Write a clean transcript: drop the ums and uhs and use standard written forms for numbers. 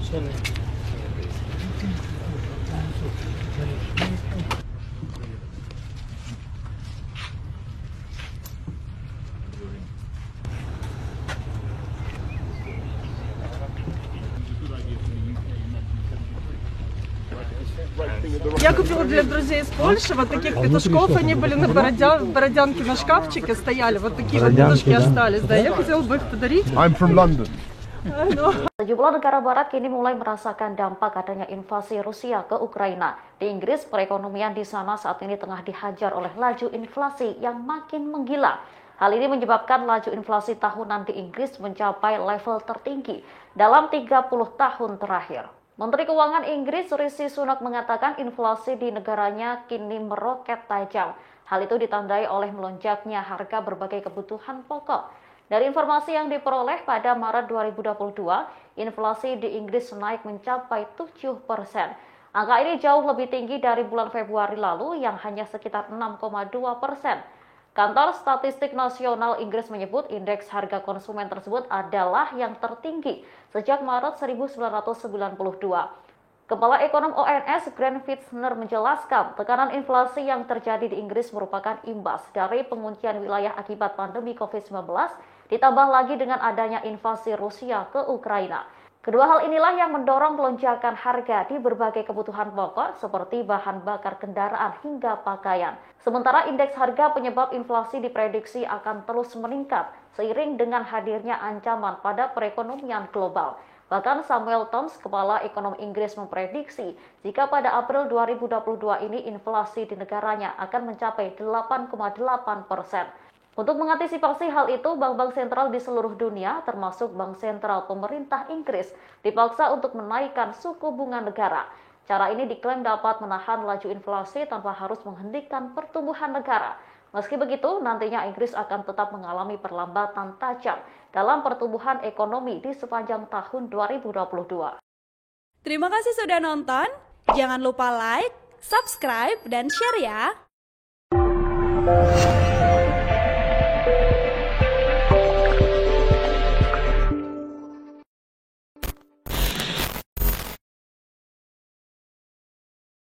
Я купила для друзей из Польши вот таких петушков, они были на Бородянке на шкафчике стояли, вот такие вот петушки остались, да, я хотела бы их подарить. I'm from London. Sejumlah negara barat kini mulai merasakan dampak adanya invasi Rusia ke Ukraina. Di Inggris, perekonomian di sana saat ini tengah dihajar oleh laju inflasi yang makin menggila. Hal ini menyebabkan laju inflasi tahunan di Inggris mencapai level tertinggi dalam 30 tahun terakhir. Menteri Keuangan Inggris Rishi Sunak mengatakan inflasi di negaranya kini meroket tajam. Hal itu ditandai oleh melonjaknya harga berbagai kebutuhan pokok. Dari informasi yang diperoleh pada Maret 2022, inflasi di Inggris naik mencapai 7%. Angka ini jauh lebih tinggi dari bulan Februari lalu yang hanya sekitar 6,2%. Kantor Statistik Nasional Inggris menyebut indeks harga konsumen tersebut adalah yang tertinggi sejak Maret 1992. Kepala Ekonom ONS Grant Fitzner menjelaskan tekanan inflasi yang terjadi di Inggris merupakan imbas dari penguncian wilayah akibat pandemi COVID-19, ditambah lagi dengan adanya invasi Rusia ke Ukraina. Kedua hal inilah yang mendorong lonjakan harga di berbagai kebutuhan pokok seperti bahan bakar kendaraan hingga pakaian. Sementara indeks harga penyebab inflasi diprediksi akan terus meningkat seiring dengan hadirnya ancaman pada perekonomian global. Bahkan Samuel Toms, Kepala Ekonom Inggris memprediksi jika pada April 2022 ini inflasi di negaranya akan mencapai 8,8%. Untuk mengantisipasi hal itu, bank-bank sentral di seluruh dunia, termasuk Bank Sentral Pemerintah Inggris, dipaksa untuk menaikkan suku bunga negara. Cara ini diklaim dapat menahan laju inflasi tanpa harus menghentikan pertumbuhan negara. Meski begitu, nantinya Inggris akan tetap mengalami perlambatan tajam dalam pertumbuhan ekonomi di sepanjang tahun 2022. Terima kasih sudah nonton. Jangan lupa like, subscribe, dan share ya.